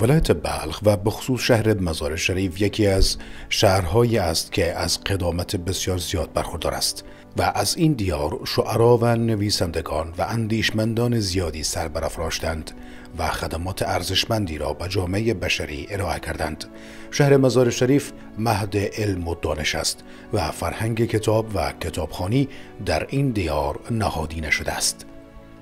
ولایت بلخ و به خصوص شهر مزار شریف یکی از شهرهایی است که از قدامت بسیار زیاد برخوردار است و از این دیار شعرا و نویسندگان و اندیشمندان زیادی سر برافراشتند و خدمات ارزشمندی را به جامعه بشری ارائه کردند. شهر مزار شریف مهد علم و دانش است و فرهنگ کتاب و کتابخوانی در این دیار نهادینه شده است.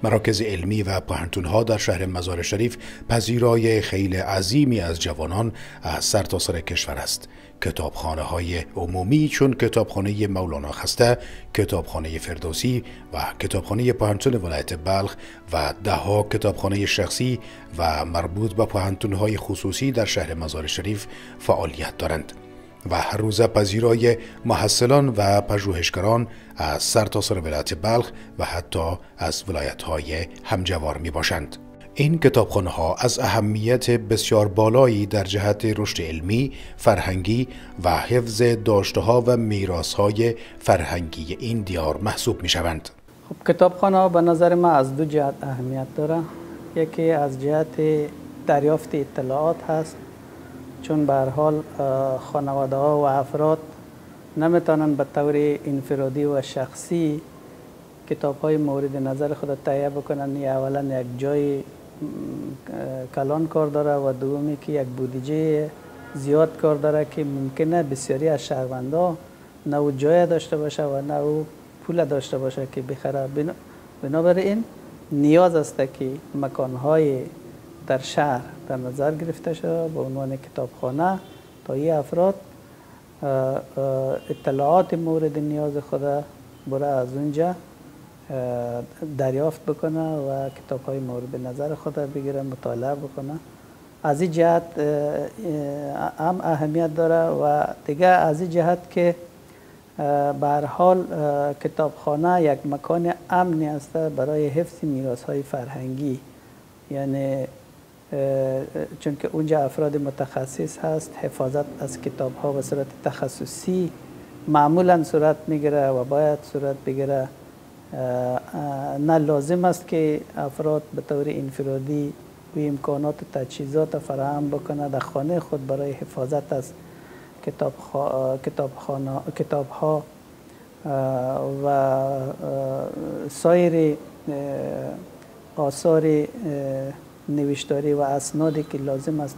مراکز علمی و پوهنتون‌ها در شهر مزار شریف پذیرای خیلی عظیمی از جوانان از سرتاسر کشور است. کتابخانه‌های عمومی چون کتابخانه مولانا خسته، کتابخانه فردوسی و کتابخانه پوهنتون ولایت بلخ و ده‌ها کتابخانه شخصی و مربوط به پوهنتون‌های خصوصی در شهر مزار شریف فعالیت دارند و هر روزه پذیرای محصلان و پژوهشگران از سرتاسر ولایت بلخ و حتی از ولایت‌های همجوار می باشند. این کتابخانه‌ها از اهمیت بسیار بالایی در جهت رشد علمی، فرهنگی و حفظ داشته‌ها و میراث‌های فرهنگی این دیار محسوب می‌شوند. خب کتابخانه‌ها به نظر من از دو جهت اهمیت داره. یکی از جهت دریافت اطلاعات هست، چون به هر حال خانواده‌ها و افراد نمیتونن به طور انفرادی و شخصی کتاب‌های مورد نظر خود تهیه بکنن. اولا یک جای کلان کار داره و دومی که یک بودجه زیاد کار داره که ممکنه بسیاری از شهروندان نه او جای داشته باشه و نه او پول داشته باشه که بخره. بنابراین نیاز است که مکان‌های در شهر در نظر گرفته شده به عنوان کتابخانه تا این افراد اطلاعات مورد نیاز خود برای از اونجا دریافت بکنه و کتاب‌های مورد نظر خود بگیره، مطالعه بکنه. از این جهت هم اهمیت داره و دیگه از این جهت که به هر حال کتابخانه یک مکان امنی است برای حفظ میراث‌های فرهنگی، یعنی چون که اونجا افراد متخصص هست، حفاظت از کتاب ها به صورت تخصصی معمولا صورت میگیره و باید صورت بگیره. نه لازم است که افراد به طور انفرادی و امکانات و تجهیزات فراهم بکنه در خانه خود برای حفاظت از کتاب ها و سایر آثار نوشتاری و اسنادی که لازم است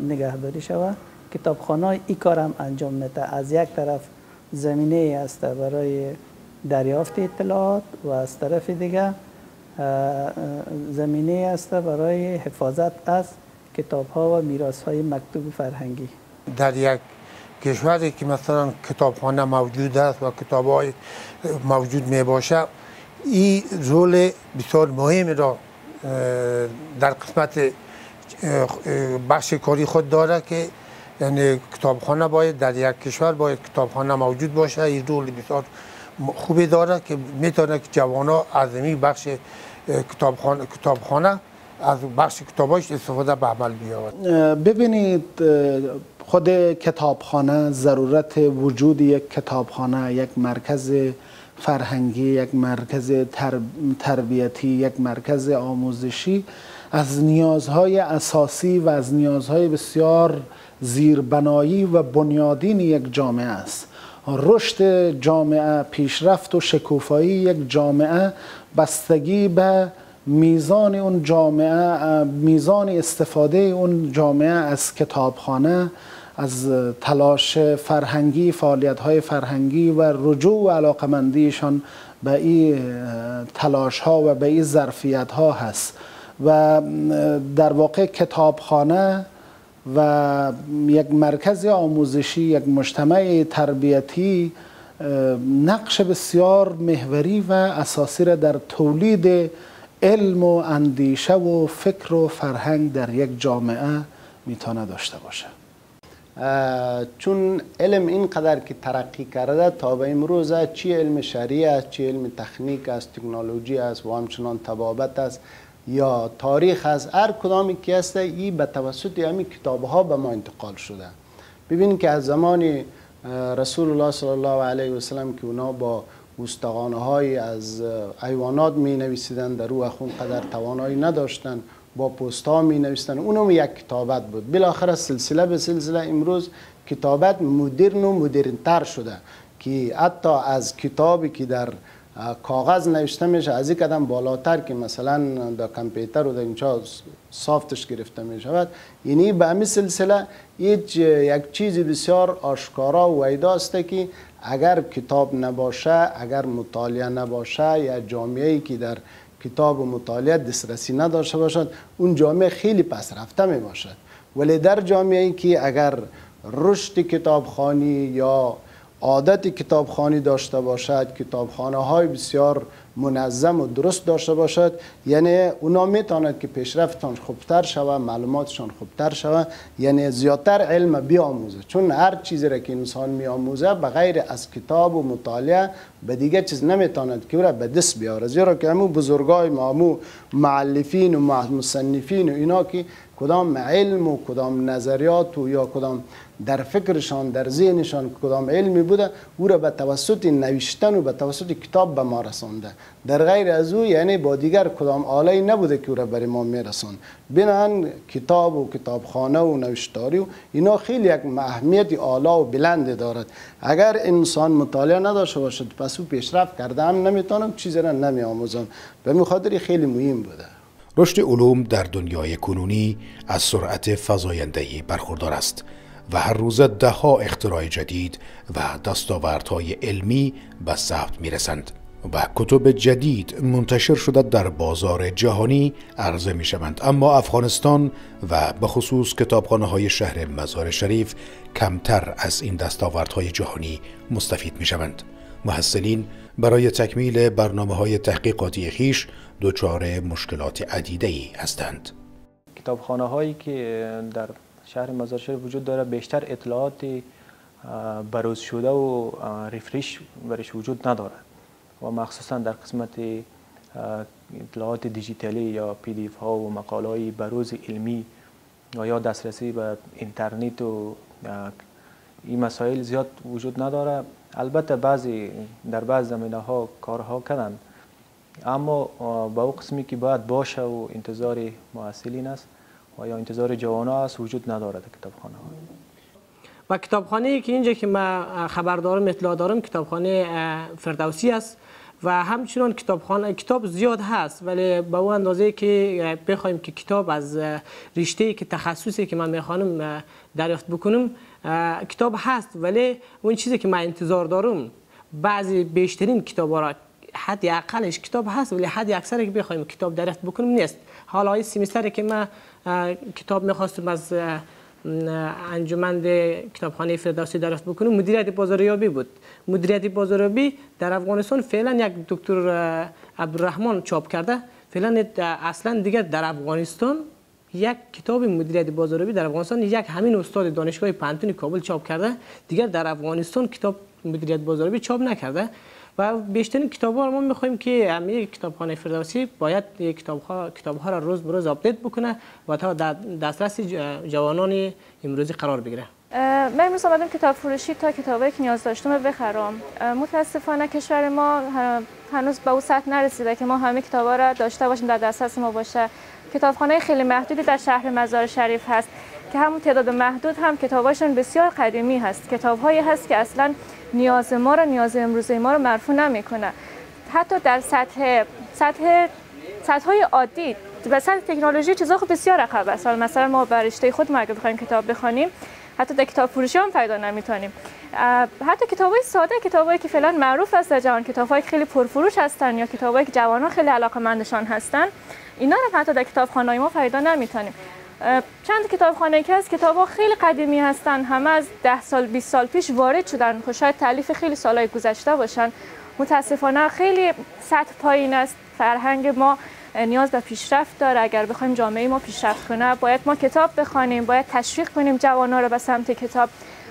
نگهداری شود. کتابخانه این کار هم انجام میده. از یک طرف زمینه است برای دریافت اطلاعات و از طرف دیگه زمینه است برای حفاظت از کتاب ها و میراث های مکتوب فرهنگی. در یک کشوری که مثلا کتابخانه موجود است و کتاب های موجود می باشه، این رول بسیار مهمی را در قسمت بخش کاری خود داره که یعنی کتابخانه باید در یک کشور باید کتابخانه موجود باشه. این رول بسیار خوبی داره که میتونه که جوانا از این بخش کتابخانه از بخش کتاباش استفاده به عمل بیاورد. ببینید، خود کتابخانه، ضرورت وجود یک کتابخانه، یک مرکز فرهنگی، یک مرکز تربیتی، یک مرکز آموزشی از نیازهای اساسی و از نیازهای بسیار زیربنایی و بنیادین یک جامعه است. رشد جامعه، پیشرفت و شکوفایی یک جامعه بستگی به میزان اون جامعه، میزان استفاده اون جامعه از کتابخانه، از تلاش فرهنگی، فعالیت‌های فرهنگی و رجوع و علاقمندیشان به این تلاش‌ها و به این ظرفیت‌ها هست. و در واقع کتابخانه و یک مرکز آموزشی، یک مجتمع تربیتی نقش بسیار محوری و اساسی را در تولید علم و اندیشه و فکر و فرهنگ در یک جامعه میتونه داشته باشه. چون علم اینقدر که ترقی کرده تا به امروز، چی علم شرعی است، چی علم تکنیک است، تکنولوژی است و همچنان طبابت است یا تاریخ است، هر کدامی که است این به توسط همین کتاب ها به ما انتقال شده. ببینید که از زمان رسول الله صلی الله علیه و سلم که اونا با استخوان‌های از حیوانات می نویسیدن، در روح خون قدر توانایی نداشتن، با پست ها می نوشتن، اونم یک کتابت بود. بالاخره سلسله به سلسله امروز کتابت مدرن و مدرنتر شده که حتی از کتابی که در کاغذ نوشته میشه از یک قدم بالاتر که مثلا در کامپیوتر و در اینجا سافتش گرفته می شود، یعنی به همین سلسله یک چیز بسیار آشکارا و ویداست که اگر کتاب نباشه، اگر مطالعه نباشه، یا جامعه‌ای که در کتاب و مطالعه دسترسی نداشته باشد، اون جامعه خیلی پس رفته می باشد. ولی در جامعه‌ای که اگر رشد کتابخوانی یا عادت کتابخوانی داشته باشد، کتابخانه های بسیار منظم و درست داشته باشد، یعنی اونا میتواند که پیشرفتشان خوبتر شود، معلوماتشان خوبتر شود، یعنی زیادتر علم بیاموزه. چون هر چیزی را که انسان میآموزه بغیر از کتاب و مطالعه به دیگه چیز نمیتواند که او را به دست بیاره. زیرا که همون بزرگای ما، همون مؤلفین و مصنفین و اینا که کدام علم و کدام نظریات و یا کدام در فکرشان، در ذهنشان کدام علمی بوده، او را به توسط نوشتن و به توسط کتاب به ما رسانده. در غیر از او یعنی با دیگر کدام آله‌ای نبوده که او را برای ما میرساند. بنابراین کتاب و کتابخانه و نوشتاری و اینا خیلی یک اهمیت اعلی و بلند دارد. اگر انسان مطالعه نداشته باشد پس او پیشرفت کرده هم نمیتونم، چیزی را نمیآموزم. به همین خاطر خیلی مهم بوده. رشد علوم در دنیای کنونی از سرعت فزاینده‌ای برخوردار است و هر روز ده‌ها اختراع جدید و دستاوردهای علمی به ثبت می‌رسند و کتب جدید منتشر شده در بازار جهانی عرضه می‌شوند. اما افغانستان و به خصوص کتابخانه‌های شهر مزار شریف کمتر از این دستاوردهای جهانی مستفید می‌شوند. محصلین برای تکمیل برنامه‌های تحقیقاتی خویش دچار مشکلات عدیده‌ای هستند. کتابخانه‌هایی که در شهر مزار شریف وجود داره بیشتر اطلاعات بروز شده و ریفریش برش وجود نداره و مخصوصا در قسمت اطلاعات دیجیتالی یا پی دی اف ها و مقاله های بروز علمی و یا دسترسی به اینترنت و این مسائل زیاد وجود نداره. البته در بعض زمینه ها کارها کردن، اما با اون قسمی که باید باشه و انتظار محصلین است و یا انتظار جوانا است وجود نداره در کتابخانه ها. و کتابخانه که اینجا که من خبر دارم، اطلاع دارم، کتابخانه فردوسی است و همچنان کتاب زیاد هست، ولی به اون اندازه که بخوایم که کتاب از رشته که تخصصی که من میخوانم دریافت بکنم کتاب هست، ولی اون چیزی که من انتظار دارم بعضی بیشترین کتابا را حد اقلش کتاب هست ولی حد اکثری که بخوایم کتاب دریافت بکنم نیست. حالا این سیمستری که من کتاب میخواستم از انجمن کتابخانه فردوسی دریافت بکنم مدیریت بازاریابی بود. مدیریت بازاریابی در افغانستان فعلا یک دکتر عبدالرحمن چاپ کرده. فعلا اصلا دیگر در افغانستان یک کتاب مدیریت بازاریابی در افغانستان یک همین استاد دانشگاه پانتون کابل چاپ کرده، دیگر در افغانستان کتاب مدیریت بازاریابی چاپ نکرده. و بیشترین کتاب‌ها ما می‌خوایم که همه کتابخانه فردوسی باید کتاب‌ها را روز به روز آپدیت بکنه و تا در دسترس جوانان امروزی قرار بگیره. من امروز آمدم کتاب فروشی تا کتابایی که نیاز داشتم رو بخرم. متاسفانه کشور ما هنوز به اون سطح نرسیده که ما همه کتاب‌ها را داشته باشیم، در دسترس ما باشه. کتابخانه خیلی محدودی در شهر مزار شریف هست که همون تعداد محدود هم کتاباشون بسیار قدیمی هست. کتاب‌هایی هست که اصلاً نیاز امروزی ما رو مرفوع نمیکنه. حتی در سطح‌های عادی و سطح تکنولوژی چیزا خب بسیار عقب است. مثلا ما بر رشته خود ما اگه بخوایم کتاب بخونیم حتی در کتاب فروشی هم پیدا نمیتونیم. حتی کتابای ساده، کتابایی که فعلا معروف است در جهان، کتابایی که خیلی پرفروش هستن یا کتابایی که جوانان خیلی علاقه‌مندشان هستن، اینا رو حتی در کتابخانه‌های ما پیدا نمیتونیم. چند کتابخانه که هست کتاب‌ها خیلی قدیمی هستن، همه از 10 سال 20 سال پیش وارد شدن، شاید تالیف خیلی سالهای گذشته باشن. متاسفانه خیلی سطح پایین است. فرهنگ ما نیاز به پیشرفت داره. اگر بخوایم جامعه ما پیشرفت کنه باید ما کتاب بخوانیم، باید تشویق کنیم جوان‌ها رو به سمت کتاب،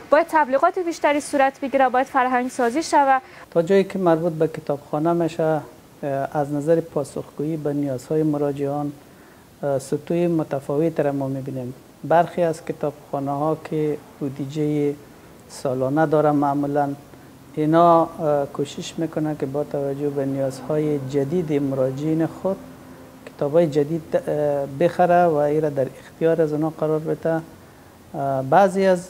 باید تبلیغات بیشتری صورت بگیره، باید فرهنگ سازی شود. تا جایی که مربوط به کتابخانه میشه، از نظر پاسخگویی به نیازهای مراجعان سطوح متفاوت را ما میبینیم. برخی از کتابخانه ها که بودجه سالانه داره معمولا اینا کوشش میکنن که با توجه به نیازهای جدید مراجعین خود کتابای جدید بخره و ایره در اختیار از اونا قرار بده. بعضی از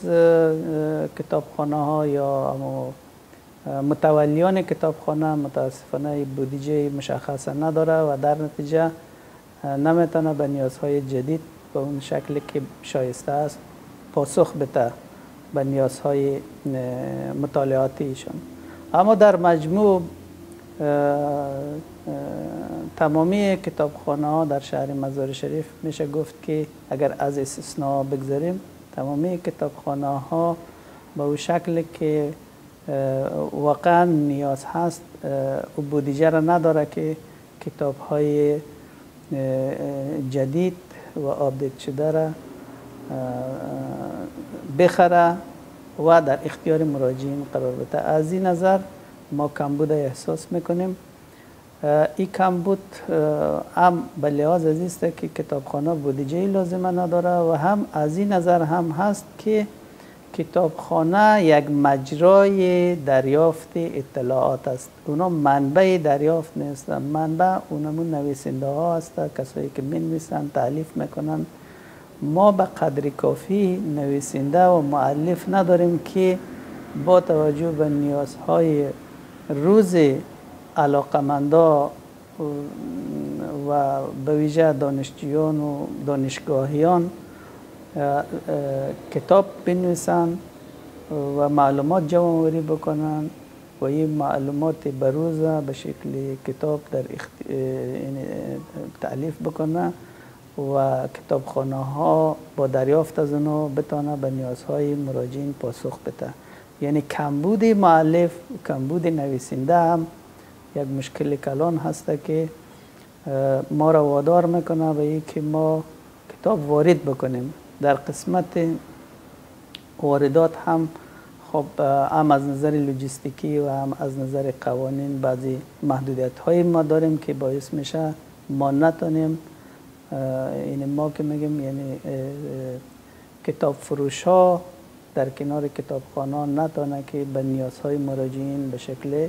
کتابخانه ها یا متولیان کتابخانه متاسفانه بودجه مشخص نداره و در نتیجه نمیتونه به نیازهای جدید به اون شکلی که شایسته است پاسخ بده به نیازهای مطالعاتیشون. اما در مجموع تمامی کتابخانه ها در شهر مزار شریف میشه گفت که اگر از استثناء بگذاریم تمامی کتابخانه ها به اون شکل که واقعا نیاز هست و بودجه را نداره که کتاب های جدید و آپدیت شده را بخره و در اختیار مراجعین قرار بده. از این نظر ما کمبود احساس میکنیم. این کمبود هم به لحاظ از است که کتابخانه بودجه لازمه نداره و هم از این نظر هم هست که کتابخانه یک مجرای دریافت اطلاعات است. اونا منبع دریافت نیستن. منبع اونمون نویسنده ها هستن، کسایی که مینویسن، تالیف میکنن. ما به قدر کافی نویسنده و مؤلف نداریم که با توجه به نیازهای روز علاقمندا و به ویژه دانشجویان و دانشگاهیان کتاب بنویسن و معلومات جمع آوری بکنن و این معلومات بروز به شکل کتاب در تألیف بکنن و کتابخانه ها با دریافت از اونو بتونه به نیازهای مراجعین پاسخ بده. یعنی کمبود مؤلف، کمبود نویسنده هم یک مشکل کلان هست که ما را وادار میکنه به این که ما کتاب وارد بکنیم. در قسمت واردات هم خب هم از نظر لوجستیکی و هم از نظر قوانین بعضی محدودیت های ما داریم که باعث میشه ما نتونیم، یعنی ما که میگیم یعنی کتاب فروش ها در کنار کتابخانه نتونه که به نیازهای مراجعین به شکل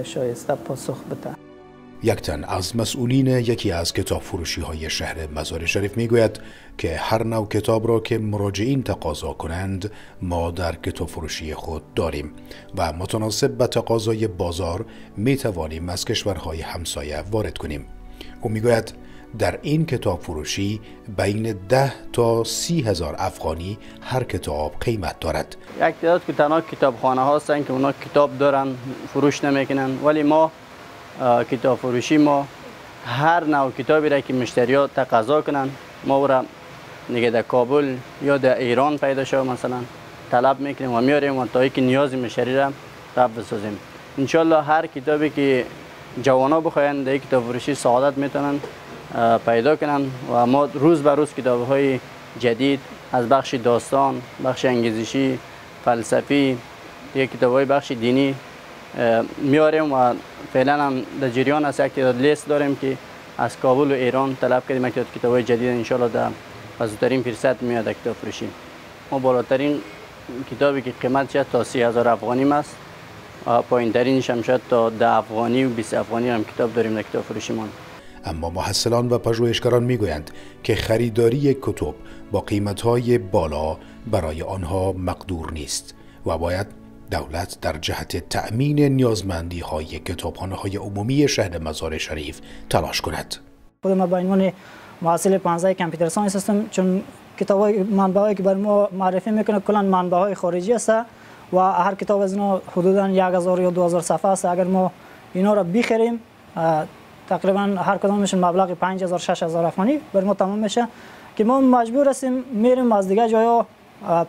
شایسته پاسخ بده. یک تن از مسئولین یکی از کتاب فروشی های شهر مزار شریف میگوید که هر نوع کتاب را که مراجعین تقاضا کنند ما در کتاب فروشی خود داریم و متناسب به تقاضای بازار می توانیم از کشورهای همسایه وارد کنیم. او میگوید در این کتاب فروشی بین 10 تا 30 هزار افغانی هر کتاب قیمت دارد. یک تعداد که تنها کتابخانه هستند که اونا کتاب دارن فروش نمیکنن، ولی ما کتاب فروشی ما هر نوع کتابی را که مشتریات تقاضا کنن ما را نگه در کابل یا در ایران پیدا شد مثلا طلب میکنیم و میاریم و تا اینکه نیاز مشتری را رفع بسازیم. انشالله هر کتابی که جوانا بخواین در کتاب فروشی سعادت میتونن پیدا کنن و ما روز به روز کتاب‌های جدید از بخش داستان، بخش انگیزشی، فلسفی، یک کتاب‌های بخش دینی میاریم و فعلا هم در جریان است یک تعداد لیست داریم که از کابل و ایران طلب کردیم یک تعداد کتاب‌های جدید انشالله در زودترین فرصت میاد کتاب فروشی. ما بالاترین کتابی که قیمتش تا 30,000 افغانی است، پایین ترینش هم شد تا 10 افغانی و 20 افغانی هم کتاب داریم در کتاب فروشی ما. اما محصلان و پژوهشگران میگویند که خریداری کتب با قیمت‌های بالا برای آنها مقدور نیست و باید دولت در جهت تأمین نیازمندی‌های کتابخانه‌های عمومی شهر مزار شریف تلاش کند. خود ما به عنوان محصل 15 کامپیوتر ساینس هستم، چون کتاب‌های منبعی که بر ما معرفی میکنه کلا منبع‌های خارجی است و هر کتاب از اینا حدوداً 1000 یا 2000 صفحه است. اگر ما اینا را بخریم تقریبا هر کدامشون مبلغ 5000 6000 افغانی بر ما تمام میشه که ما مجبور هستیم میریم از دیگه جایا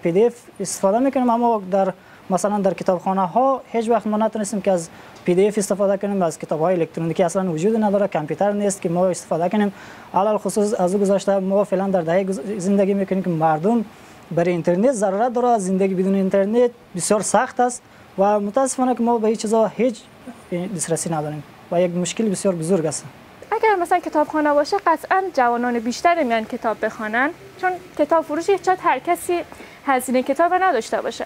پی دی اف استفاده میکنیم. اما در مثلا در کتابخانه ها هیچ وقت ما نتونستیم که از پی دی اف استفاده کنیم. از کتاب های الکترونیکی اصلا وجود نداره، کامپیوتر نیست که ما استفاده کنیم. علل خصوص از گذشته ما فعلا در دهه زندگی میکنیم که مردم برای اینترنت ضرورت داره. زندگی بدون اینترنت بسیار سخت است و متاسفانه که ما به این چیزا هیچ دسترسی نداریم و یک مشکل بسیار بزرگ است. اگر مثلا کتابخانه باشه قطعا جوانان بیشتری میان کتاب بخوانن، چون کتاب فروشی شاید هر کسی هزینه کتاب نداشته باشه.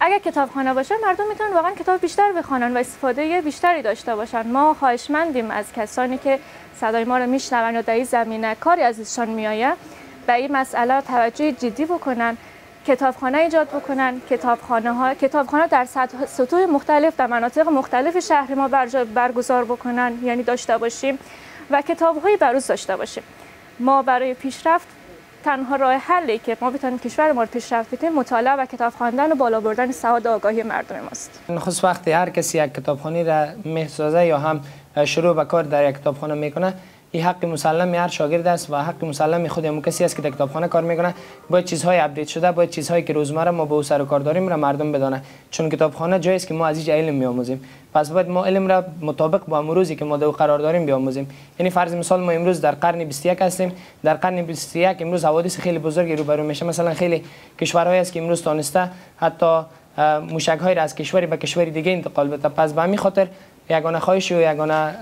اگر کتابخانه باشه مردم میتونن واقعا کتاب بیشتر بخوانن و استفاده بیشتری داشته باشن. ما خواهشمندیم از کسانی که صدای ما رو میشنون یا در این زمینه کاری ازشان میآید به این مسئله توجه جدی بکنن، کتابخانه ایجاد بکنن، کتابخانه در سطوح مختلف در مناطق مختلف شهر ما برگزار بکنن، یعنی داشته باشیم و کتاب‌های بروز داشته باشیم. ما برای پیشرفت تنها راه حلی که ما بتونیم کشور ما رو پیشرفت بدیم مطالعه و کتاب خواندن و بالا بردن سواد و آگاهی مردم ماست. خصوص وقتی هر کسی یک کتابخانه را میسازه یا هم شروع به کار در یک کتابخانه میکنه، این حق مسلم هر شاگرد است و حق مسلم خود همون کسی است که در کتابخانه کار میکنه. باید چیزهای اپدیت شده، باید چیزهایی که روزمره ما با او سر و کار داریم را مردم بدانه، چون کتابخانه جایی است که ما از اینجا علم میآموزیم. پس باید ما علم را مطابق با امروزی که ما در قرار داریم بیاموزیم. یعنی فرض مثال ما امروز در قرن 21 هستیم، در قرن 21 امروز حوادث خیلی بزرگی روبرو میشه. مثلا خیلی کشورهایی است که امروز تونسته حتی موشک‌های را از کشوری به کشوری دیگه انتقال بده. پس به همین خاطر یگانه خواهش و یگانه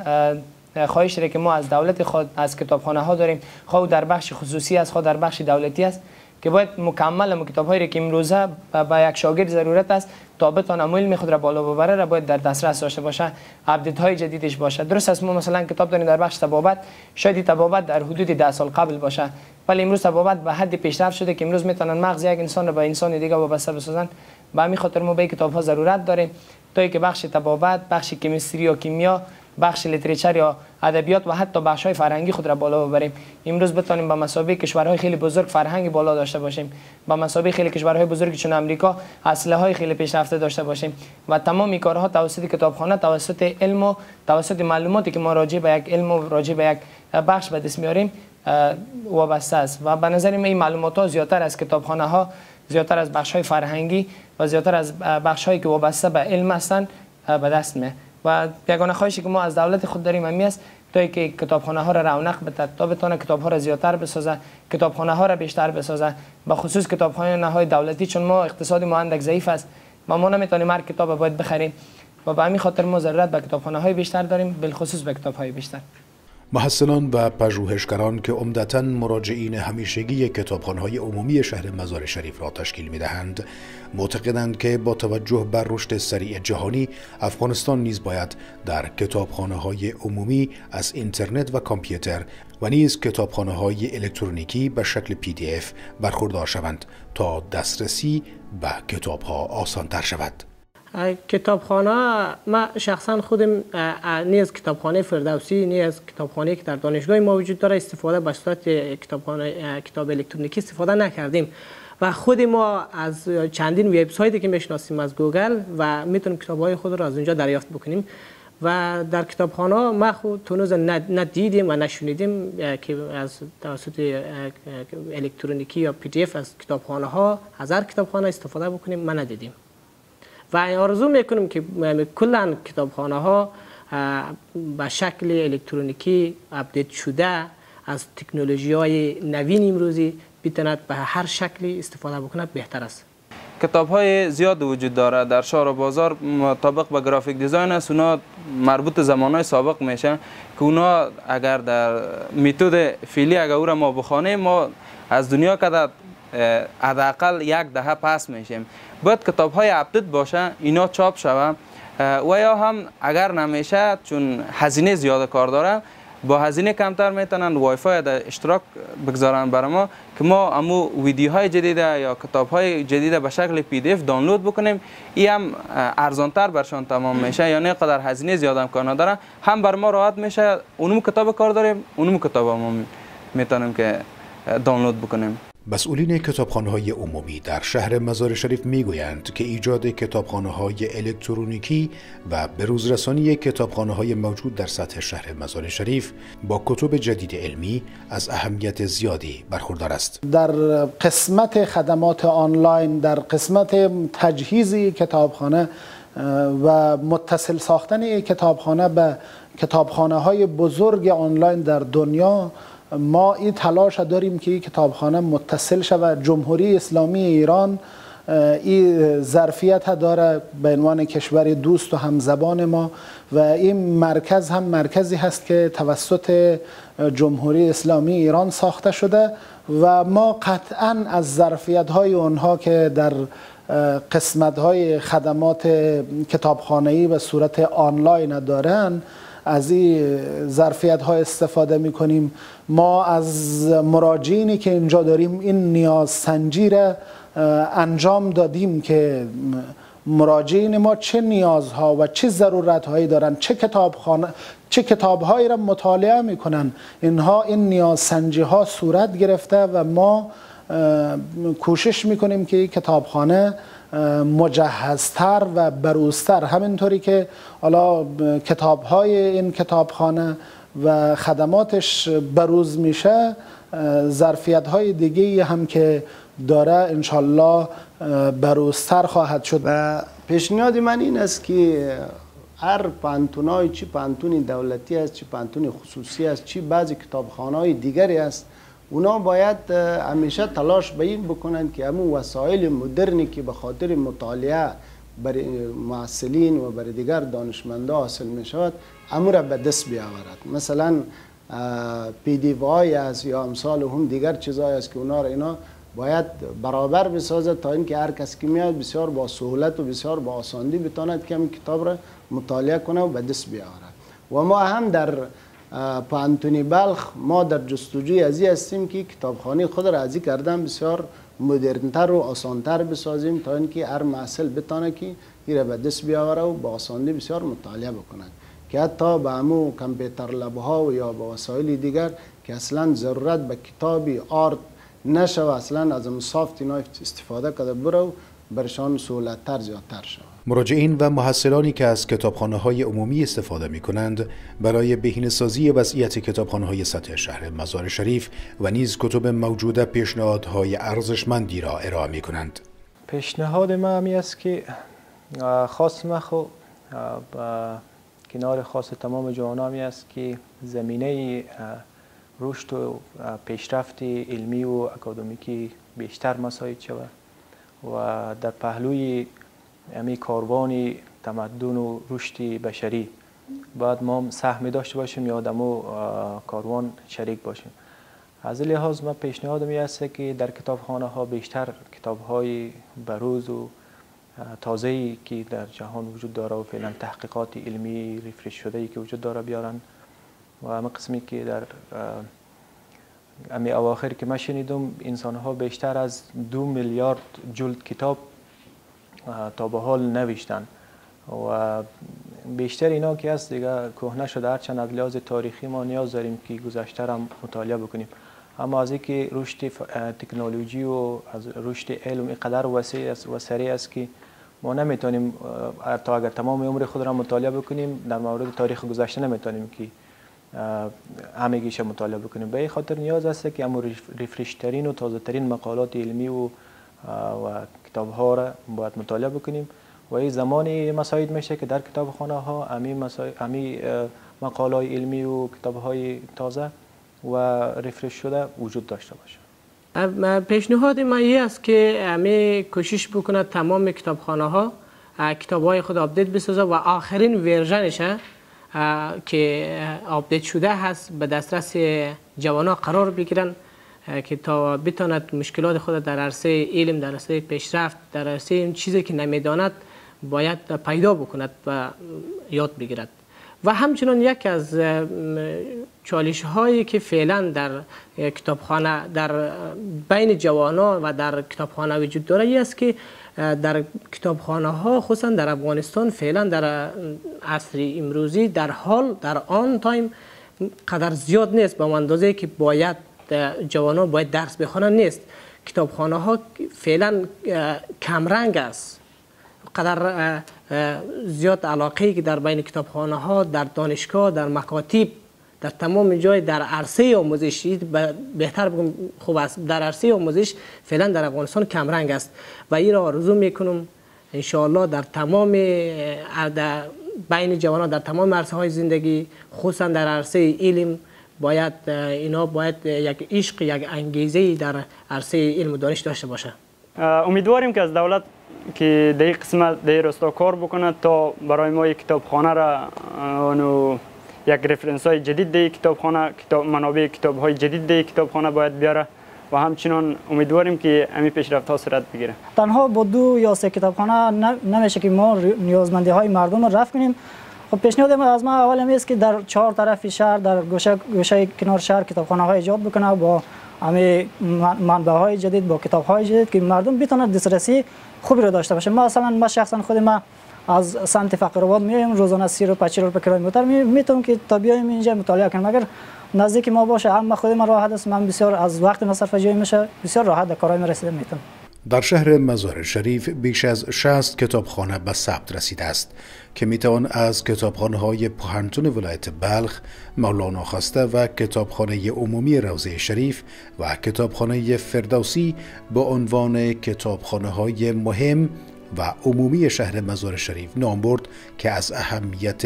خواهش که ما از دولت خود از کتابخانه ها داریم، خواه در بخش خصوصی است خواه در بخش دولتی است، که باید مکمل کتاب‌هایی که امروزه به یک شاگرد ضرورت است تا بتونه علم خود را بالا ببره را باید در دسترس داشته باشه، اپدیت های جدیدش باشه. درست است ما مثلا کتاب داریم در بخش طبابت، شاید طبابت در حدود 10 سال قبل باشه، ولی امروز طبابت به حد پیشرفت شده که امروز میتونن مغز یک انسان را به انسان دیگه وابسته بسازن. به همین خاطر ما به کتاب ها ضرورت داریم تا اینکه بخش طبابت، بخش کیمستری و کیمیا، بخش لیتریچر یا ادبیات و حتی بخش‌های فرهنگی خود را بالا ببریم. امروز بتونیم با مسابقه کشورهای خیلی بزرگ فرهنگ بالا داشته باشیم، با مسابقه خیلی کشورهای بزرگی چون امریکا اسلحه‌های خیلی پیشرفته داشته باشیم و تمام این کارها توسط کتابخانه، توسط علم و توسط معلوماتی که ما راجع به یک علم و راجع به یک بخش به دست میاریم وابسته است. و به نظر من این معلومات‌ها زیادتر از کتابخانه‌ها، زیادتر از بخش‌های فرهنگی و زیادتر از بخش‌هایی که وابسته به علم هستند به دست میاد. و یگانه خواهشی که ما از دولت خود داریم همی است تا اینکه کتابخانه ها را رونق بده، تا بتونه کتاب ها را زیادتر بسازه، کتابخانه ها را بیشتر بسازه، به خصوص کتابخانه های دولتی، چون ما اقتصادی ما اندک ضعیف است و ما نمیتونیم هر کتاب باید بخریم و به همین خاطر ما ضرورت به کتابخانه های بیشتر داریم، بالخصوص به کتاب های بیشتر. محصلان و پژوهشگران که عمدتاً مراجعین همیشگی کتابخانه‌های عمومی شهر مزار شریف را تشکیل می‌دهند، معتقدند که با توجه بر رشد سریع جهانی، افغانستان نیز باید در کتابخانه‌های عمومی از اینترنت و کامپیوتر و نیز کتابخانه‌های الکترونیکی به شکل PDF برخوردار شوند تا دسترسی به کتاب‌ها آسان‌تر شود. کتابخانه، ما شخصا خودم نی از کتابخانه فردوسی، نی از کتابخانه که در دانشگاه ما وجود داره استفاده به صورت کتاب الکترونیکی استفاده نکردیم و خود ما از چندین وبسایتی که میشناسیم از گوگل و میتونیم کتاب‌های خود را از اونجا دریافت بکنیم و در کتابخانه ما خود تونوز ندیدیم و نشنیدیم که از توسط الکترونیکی یا PDF از کتابخانه ها از هر کتابخانه استفاده بکنیم، ما ندیدیم و آرزو میکنیم که کلا کتابخانه ها به شکل الکترونیکی اپدیت شده از تکنولوژی های نوین امروزی بتواند به هر شکلی استفاده بکنه بهتر است. کتاب های زیاد وجود داره در شهر و بازار مطابق به گرافیک دیزاین است. اونا مربوط زمانهای سابق میشن که اونا اگر در میتود فعلی اگر او را ما بخوانیم ما از دنیا که حداقل 1 دهه پس میشیم. باید کتاب های اپدیت باشه، اینا چاپ شوه و یا هم اگر نمیشه چون هزینه زیاد کار داره با هزینه کمتر میتونن وای فای در اشتراک بگذارن برای ما که ما امو ویدیوهای جدید یا کتابهای جدید به شکل PDF دانلود بکنیم. این هم ارزانتر برشان تمام میشه، یعنی قدر هزینه زیاد هم کار نداره، هم بر ما راحت میشه. اونم کتاب کار داریم، اونم کتاب ما میتونیم که دانلود بکنیم. مسئولین کتابخانه‌های عمومی در شهر مزار شریف میگویند که ایجاد کتابخانه‌های الکترونیکی و بروزرسانی کتابخانه‌های موجود در سطح شهر مزار شریف با کتب جدید علمی از اهمیت زیادی برخوردار است. در قسمت خدمات آنلاین، در قسمت تجهیز کتابخانه و متصل ساختن کتابخانه به کتابخانه‌های بزرگ آنلاین در دنیا، ما این تلاش داریم که این کتابخانه متصل شود. جمهوری اسلامی ایران این ظرفیت داره به عنوان کشور دوست و همزبان ما و این مرکز هم مرکزی هست که توسط جمهوری اسلامی ایران ساخته شده و ما قطعا از ظرفیت های اونها که در قسمت های خدمات کتابخانه‌ای به صورت آنلاین دارن از این ظرفیت ها استفاده می کنیم. ما از مراجعینی که اینجا داریم این نیاز سنجی را انجام دادیم که مراجعین ما چه نیازها و چه ضرورت هایی دارن، چه کتابهایی را مطالعه میکنن. اینها این نیاز سنجی ها صورت گرفته و ما کوشش میکنیم که کتابخانه مجهزتر و بروزتر، همینطوری که حالا کتابهای این کتابخانه و خدماتش بروز میشه، ظرفیت های دیگه هم که داره انشالله بروزتر خواهد شد. و پیشنهاد من این است که هر پانتونای، چی پانتون دولتی است، چی پانتون خصوصی است، چی بعضی کتابخانه‌های دیگری است، اونا باید همیشه تلاش به این بکنند که همون وسایل مدرنی که به خاطر مطالعه برای معسلین و برای دیگر دانشمندا حاصل می شود امور را به دست بیاورد. مثلا PDF های است یا امثال هم دیگر چیزایی است که اونا را اینا باید برابر بسازد تا اینکه هر کس که میاد بسیار با سهولت و بسیار با آسانی بتواند که همین کتاب را مطالعه کنه و به دست بیاورد. و ما هم در پانتونی بلخ ما در جستجوی ازی هستیم که کتابخانه خود را ازی کردن بسیار مدرنتر و آسانتر بسازیم تا اینکه هر محصل بتانه که این را به دست بیاوره و با آسانی بسیار مطالعه بکنند، که حتی به همو کامپیوتر لب ها و یا با وسایل دیگر که اصلا ضرورت به کتابی آرت نشه و اصلا از سافت اینا استفاده کرده برو برشان سهولت‌تر زیادتر شود. مراجعین و محصلانی که از کتابخانه‌های عمومی استفاده می‌کنند برای بهینه‌سازی وضعیت کتابخانه‌های سطح شهر مزار شریف و نیز کتب موجوده پیشنهادهای ارزشمندی را ارائه می‌کنند. پیشنهاد ما همی است که خاص مخو با کنار خاص تمام جوانان همی است که زمینه رشد و پیشرفت علمی و اکادمیکی بیشتر مساعد شود و در پهلوی امی کاروان تمدن و رشد بشری باید ما سهمی داشته باشیم یا دمو کاروان شریک باشیم. از این لحاظ من پیشنهاد می است که در کتابخانه ها بیشتر کتاب های بروز و تازه‌ای که در جهان وجود داره و فعلا تحقیقات علمی ریفرش شده‌ای که وجود داره بیارن و همه قسمی که در امی اواخر که من شنیدم انسان ها بیشتر از 2 میلیارد جلد کتاب تا به حال نوشتن و بیشتر اینا که هست دیگه کهنه شده، هرچند از لحاظ تاریخی ما نیاز داریم که گذشته را مطالعه بکنیم، اما از اینکه رشد تکنولوژی و از رشد علم اینقدر وسیع است و سریع است که ما نمیتونیم تا اگر تمام عمر خود را مطالعه بکنیم در مورد تاریخ گذشته نمیتونیم که همگیش مطالعه بکنیم. به این خاطر نیاز است که امور ریفرش ترین و تازه ترین مقالات علمی و کتاب ها را باید مطالعه بکنیم و این زمانی مساعد میشه که در کتابخانه ها امی مقالات علمی و کتاب های تازه و ریفرش شده وجود داشته باشه. پیشنهاد من است که امی کوشش بکنه تمام کتابخانه ها کتاب های خود آپدیت بسازه و آخرین ورژنش که آپدیت شده هست به دسترس جوانان قرار بگیرن که تا بتواند مشکلات خود در عرصه علم، در عرصه پیشرفت، در عرصه این چیزی که نمیداند باید پیدا بکند و یاد بگیرد. و همچنان یک از چالش هایی که فعلا در کتابخانه در بین جوانان و در کتابخانه وجود داره این است که در کتابخانه ها خصوصا در افغانستان فعلا در عصر امروزی در آن تایم قدر زیاد نیست به اندازه که باید جوانان باید درس بخوانند نیست. کتابخانه ها فعلا کمرنگ است. قدر زیاد علاقه که در بین کتابخانه ها، در دانشگاه، در مکاتب، در تمام جای در عرصه آموزشی بهتر بگم خوب است، در عرصه آموزش فعلا در افغانستان کمرنگ است و این را آرزو میکنم ان شاء الله در تمام بین جوانان در تمام عرصه های زندگی خصوصا در عرصه علم باید اینا باید یک عشق، یک انگیزه در عرصه علم و دانش داشته باشه. امیدواریم که از دولت که در این قسمت در راستا کار بکنه تا برای ما یک کتابخانه را یک رفرنس های جدید در کتابخانه، منابع کتاب های جدید در کتابخانه باید بیاره و همچنان امیدواریم که همین پیشرفت ها صورت بگیره. تنها با 2 یا 3 کتابخانه نمیشه که ما نیازمندی های مردم را رفع کنیم. خب پیشنهاد از ما اول است که در 4 طرف شهر، در گوشه کنار شهر کتابخانه های ایجاد بکنه با همه منبع های جدید، با کتاب های جدید که مردم بتونن دسترسی خوبی رو داشته باشه. من شخصا خود ما از سمت فقیرآباد میایم، روزانه 30 روپیه 40 روپیه کرایه موتر میتونم که تا بیایم اینجا مطالعه کنم. اگر نزدیک ما باشه، اما خود من راحت است، من بسیار از وقت مصرف جای میشه، بسیار راحت به کارهای رسیدم میتونم. در شهر مزار شریف بیش از 60 کتابخانه به ثبت رسیده است که میتوان از کتابخانه‌های پوهنتون ولایت بلخ، مولانا خواسته و کتابخانه عمومی روضه شریف و کتابخانه فردوسی به عنوان کتابخانه‌های مهم و عمومی شهر مزار شریف نام برد که از اهمیت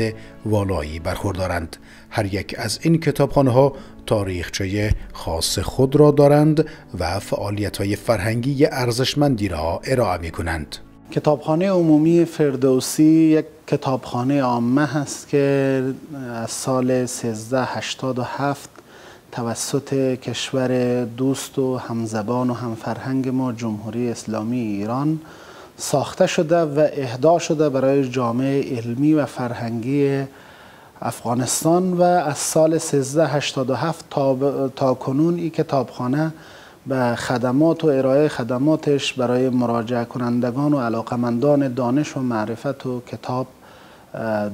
والایی برخوردارند. هر یک از این کتابخانه‌ها تاریخچه خاص خود را دارند و فعالیت‌های فرهنگی ارزشمندی را ارائه می‌کنند. کتابخانه عمومی فردوسی یک کتابخانه عامه هست که از سال 1387 توسط کشور دوست و همزبان و همفرهنگ ما جمهوری اسلامی ایران ساخته شده و اهدا شده برای جامعه علمی و فرهنگی افغانستان و از سال 1387 تا کنون این کتابخانه به خدمات و ارائه خدماتش برای مراجعه کنندگان و علاقمندان دانش و معرفت و کتاب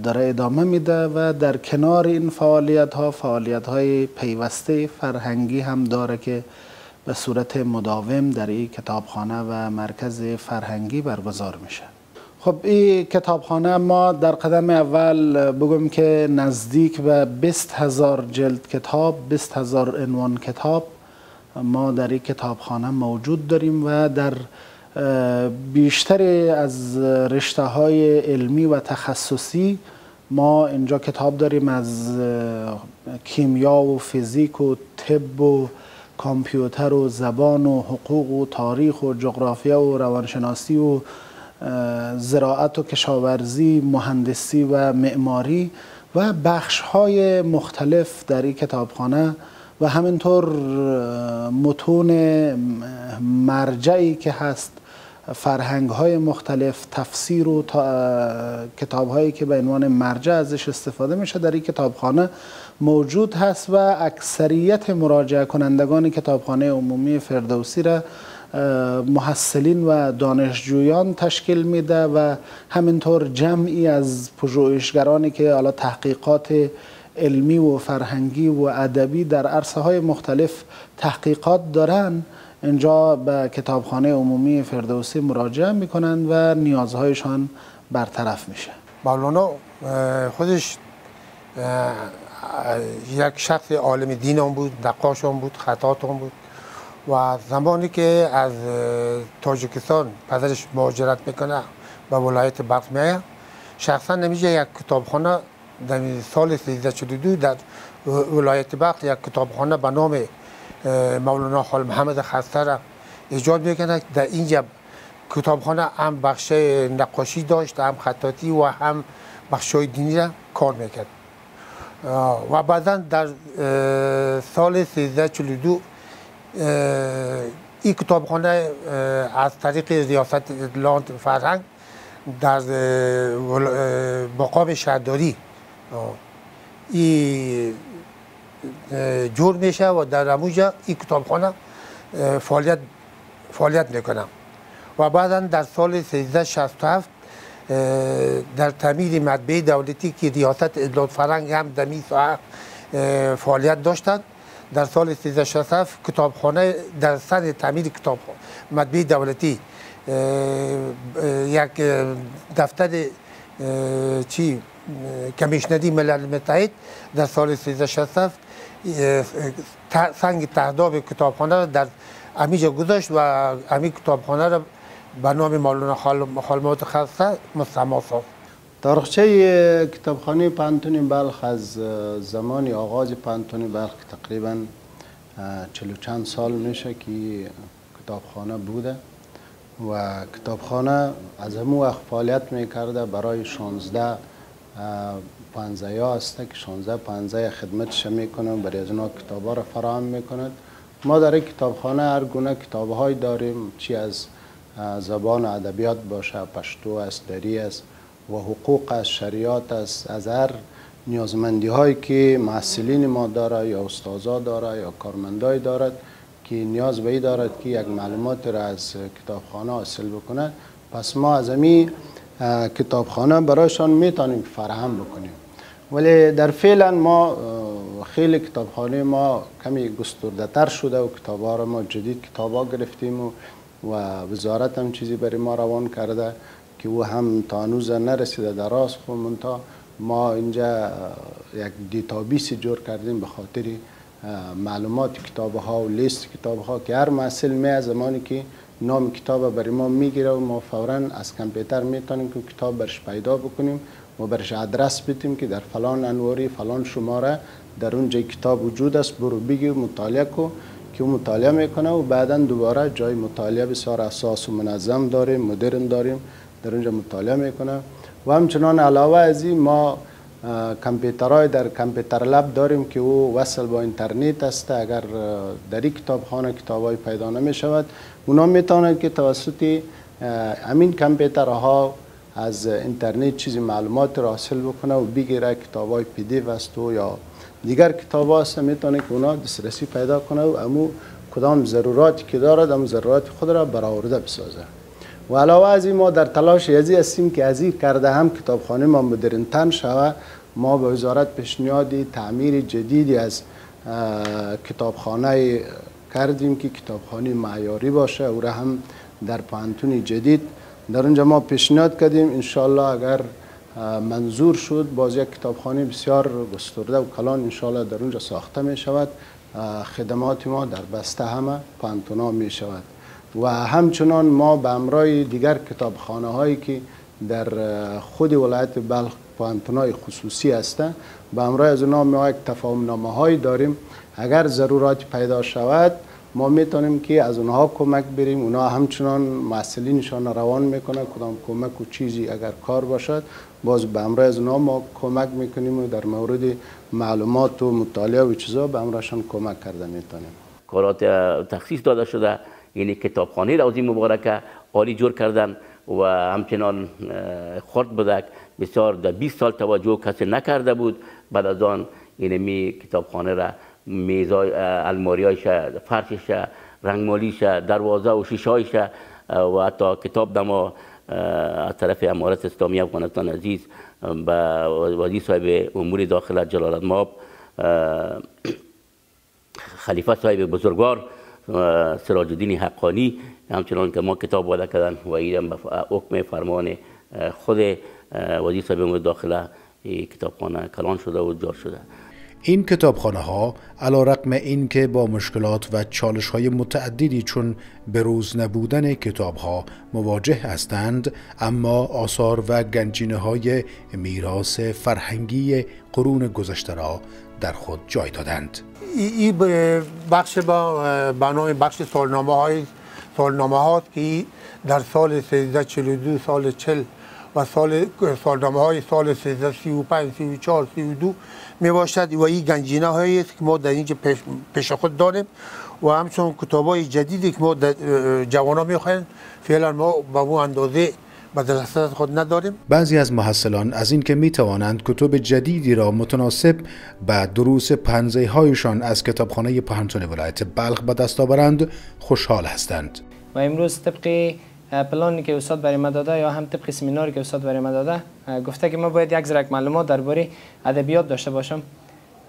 داره ادامه میده و در کنار این فعالیت های پیوسته فرهنگی هم داره که به صورت مداوم در این کتابخانه و مرکز فرهنگی برگزار میشه. خب این کتابخانه ما در قدم اول بگم که نزدیک به 20,000 جلد کتاب، 20,000 عنوان کتاب ما در این کتابخانه موجود داریم و در بیشتر از رشته های علمی و تخصصی ما اینجا کتاب داریم، از کیمیا و فیزیک و طب و کامپیوتر و زبان و حقوق و تاریخ و جغرافیا و روانشناسی و زراعت و کشاورزی، مهندسی و معماری و بخش های مختلف در این کتابخانه و همینطور متون مرجعی که هست، فرهنگ های مختلف، تفسیر و کتاب هایی که به عنوان مرجع ازش استفاده میشه در این کتابخانه موجود هست و اکثریت مراجعه کنندگان کتابخانه عمومی فردوسی را محصلین و دانشجویان تشکیل میده و همینطور جمعی از پژوهشگرانی که حالا تحقیقات علمی و فرهنگی و ادبی در عرصه های مختلف تحقیقات دارن اینجا به کتابخانه عمومی فردوسی مراجعه میکنن و نیازهایشان برطرف میشه. مولانا خودش یک شخص عالم دین هم بود، نقاش هم بود، خطاط هم بود و زمانی که از تاجیکستان پدرش مهاجرت میکنه به ولایت بلخ میایه، شخصا نمیشه یک کتابخانه در سال 1342 در ولایت بلخ یک کتابخانه به نام مولانا خال محمد خسته را ایجاد میکنه. در اینجا کتابخانه هم بخش نقاشی داشت، هم خطاطی و هم بخشای دینی را کار میکرد و بعدا در سال 1342 این کتابخانه از طریق ریاست اطلاعات فرهنگ در مقام شهرداری جور میشه و در اموجا این کتابخانه فعالیت میکنه و بعدا در سال 1367 در تعمیر مطبعه دولتی که ریاست اطلاعات فرهنگ هم در این ساحه فعالیت داشتند، در سال 1367 کتابخانه در سر تعمیر کتاب مطبعه دولتی یک دفتر کمیشنری ملل متحد در سال 1367 سنگ تهداب کتابخانه را در امیجا گذاشت و امی کتابخانه را به نام مولانا خال محمد خسته مستعمل ساخت. تاریخچه کتابخانه پانتون بلخ از زمان آغاز پانتون بلخ تقریبا 40 چند سال میشه که کتابخانه بوده و کتابخانه از همون وقت فعالیت میکرده برای 16 پانزه است که 16 پانزه خدمتش میکنه، برای از اونا کتابا را فراهم میکند. ما در این کتابخانه هر گونه کتاب‌های داریم، چی از زبان و ادبیات باشه، پشتو است، دری است و حقوق است، شریعت است، از هر نیازمندی هایی که محصلین ما داره یا استادا داره یا کارمندای دارد که نیاز به دارد که یک معلومات را از کتابخانه حاصل بکنه، پس ما از امی کتابخانه برایشان میتونیم فراهم بکنیم. ولی در فعلا ما خیلی کتابخانه ما کمی گسترده تر شده و کتابا را ما جدید کتابا گرفتیم و وزارت هم چیزی برای ما روان کرده که او هم تا هنوز نرسیده در راست خود منتها ما اینجا یک دیتابیسی جور کردیم به خاطر معلومات کتاب ها و لیست کتاب ها که هر محصل می زمانی که نام کتاب برای ما میگیره و ما فورا از کامپیوتر میتونیم که کتاب برش پیدا بکنیم و برش ادرس بدیم که در فلان انواری فلان شماره در اون جای کتاب وجود است، برو بگی و مطالعه کو که مطالعه میکنه و بعدا دوباره جای مطالعه بسیار اساس و منظم داریم، مدرن داریم، در اونجا مطالعه میکنه. و همچنان علاوه از این ما کامپیوترهای در کامپیوتر لب داریم که او وصل با اینترنت است. اگر در این کتابخانه کتابای پیدا نمی شود، اونا میتونند که توسط همین کامپیوترها از اینترنت چیزی معلومات را حاصل بکنه و بگیره. کتابای پی دی اف است یا دیگر کتاب هست، میتونه که اونا دسترسی پیدا کنه و امو کدام ضروراتی که دارد امو ضرورات خود را برآورده بسازه. و علاوه از این ما در تلاش ازی هستیم که از این کرده هم کتابخانه ما مدرن‌تر شود. ما به وزارت پیشنهاد تعمیر جدیدی از کتابخانه کردیم که کتابخانه معیاری باشه و را هم در پانتون جدید در اونجا ما پیشنهاد کردیم. انشالله اگر منظور شد باز یک کتابخانه بسیار گسترده و کلان انشالله در اونجا ساخته می شود. خدمات ما در بسته همه پانتونا می شود و همچنان ما به همراه دیگر کتابخانه هایی که در خود ولایت بلخ پانتونای خصوصی هستند به همراه از اونا ما یک تفاهم نامه هایی داریم. اگر ضرورات پیدا شود ما میتونیم که از اونها کمک بریم، اونا همچنان محصلینشان روان میکنه کدام کمک و چیزی اگر کار باشد باز به همراه از اونها ما کمک میکنیم و در مورد معلومات و مطالعه و چیزا به همراهشان کمک کرده میتونیم. کارات تخصیص داده شده، یعنی کتابخانه را از این مبارکه عالی جور کردن و همچنان خرد بودک بسیار در 20 سال توجه کسی نکرده بود. بعد از آن یعنی می کتابخانه را میزای الماریایش، فرشش، رنگمالیش، دروازه و شیشهایش و حتی کتاب دما از طرف امارت اسلامی افغانستان عزیز به وزیر صاحب امور داخله جلال المآب، خلیفه صاحب بزرگوار سراج الدین حقانی همچنان که ما کتاب وعده کردن و این به حکم فرمان خود وزیر صاحب امور داخله کتابخانه کلان شده و جار شده. این کتابخانه ها علیرغم اینکه با مشکلات و چالش های متعددی چون بروز نبودن کتاب ها مواجه هستند، اما آثار و گنجینه های میراث فرهنگی قرون گذشته را در خود جای دادند. این بخش با بنای بخش سالنامه هاست که در سال 1342 سال 40 و سالنامه های سال 1335 34 32 می باشد و این گنجینه هایی است که ما در اینجا پیش خود داریم و همچون کتاب های جدیدی که ما جوانا می خواهیم فعلا ما به اون اندازه به دسترس خود نداریم. بعضی از محصلان از اینکه می توانند کتب جدیدی را متناسب با دروس پنجه هایشان از کتابخانه پانتون ولایت بلخ به دست آورند خوشحال هستند. و امروز طبق پلانی که استاد برای ما داده یا هم طبق سمیناری که استاد برای ما داده گفته که ما باید یک زرک معلومات درباره ادبیات داشته باشم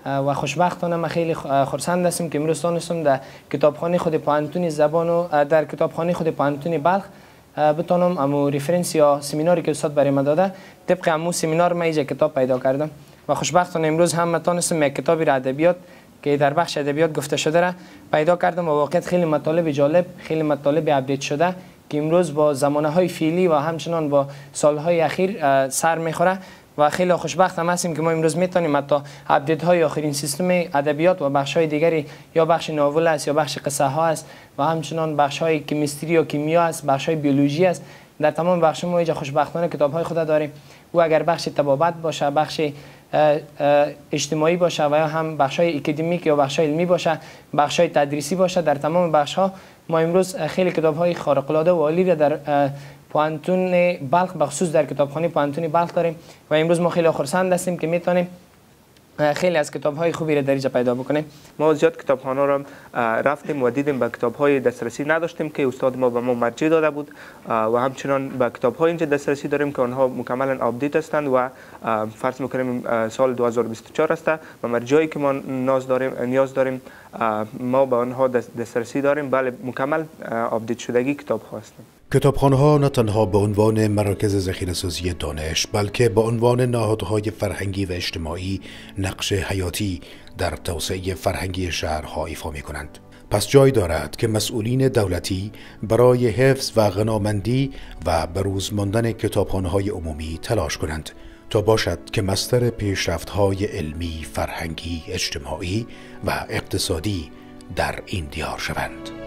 و خوشبختانه ما خیلی خرسند هستیم که امروز تونستم در کتابخانه خود پانتون زبان و در کتابخانه خود پانتون بلخ بتونم امو ریفرنس یا سمیناری که استاد برای ما داده طبق امو سمینار ما اینجا کتاب پیدا کردم و خوشبختانه امروز هم تونستم یک کتابی را ادبیات که در بخش ادبیات گفته شده را پیدا کردم و واقعا خیلی مطالب جالب، خیلی مطالب اپدیت شده که امروز با زمانه های فعلی و همچنان با سالهای اخیر سر میخوره و خیلی خوشبخت هم هستیم که ما امروز میتونیم حتی اپدیت های آخرین سیستم ادبیات و بخش های دیگری یا بخش ناول است یا بخش قصه ها است و همچنان بخش های کیمستری و کیمیا است، بخش های بیولوژی است. در تمام بخش ما اینجا خوشبختانه کتاب های خود داریم و اگر بخش طبابت باشه، بخش اجتماعی باشه و یا هم بخش های اکادمیک یا بخش های علمی باشه، بخش های تدریسی باشه، در تمام بخش ها ما امروز خیلی کتاب های خارق العاده و عالی را در پوانتون بلخ بخصوص در کتابخانه پوانتون بلخ داریم و امروز ما خیلی خرسند هستیم که میتونیم خیلی از کتاب‌های خوبی را در اینجا پیدا بکنیم. ما زیاد کتابخانه را رفتیم و دیدیم به کتاب‌های دسترسی نداشتیم که استاد ما به ما مرجع داده بود و همچنان به کتاب‌های اینجا دسترسی داریم که آنها مکملا آپدیت هستند و فرض می‌کنیم سال 2024 است و مرجعی که ما نیاز داریم ما به آنها دسترسی داریم. بله مکمل آپدیت شدگی کتاب‌ها هستند. کتابخانه‌ها نه تنها به عنوان مراکز ذخیره‌سازی دانش بلکه به عنوان نهادهای فرهنگی و اجتماعی نقش حیاتی در توسعه فرهنگی شهرها ایفا می‌کنند. پس جای دارد که مسئولین دولتی برای حفظ و غنامندی و بروز ماندن کتابخانه‌های عمومی تلاش کنند تا باشد که مصدر پیشرفت‌های علمی، فرهنگی، اجتماعی و اقتصادی در این دیار شوند.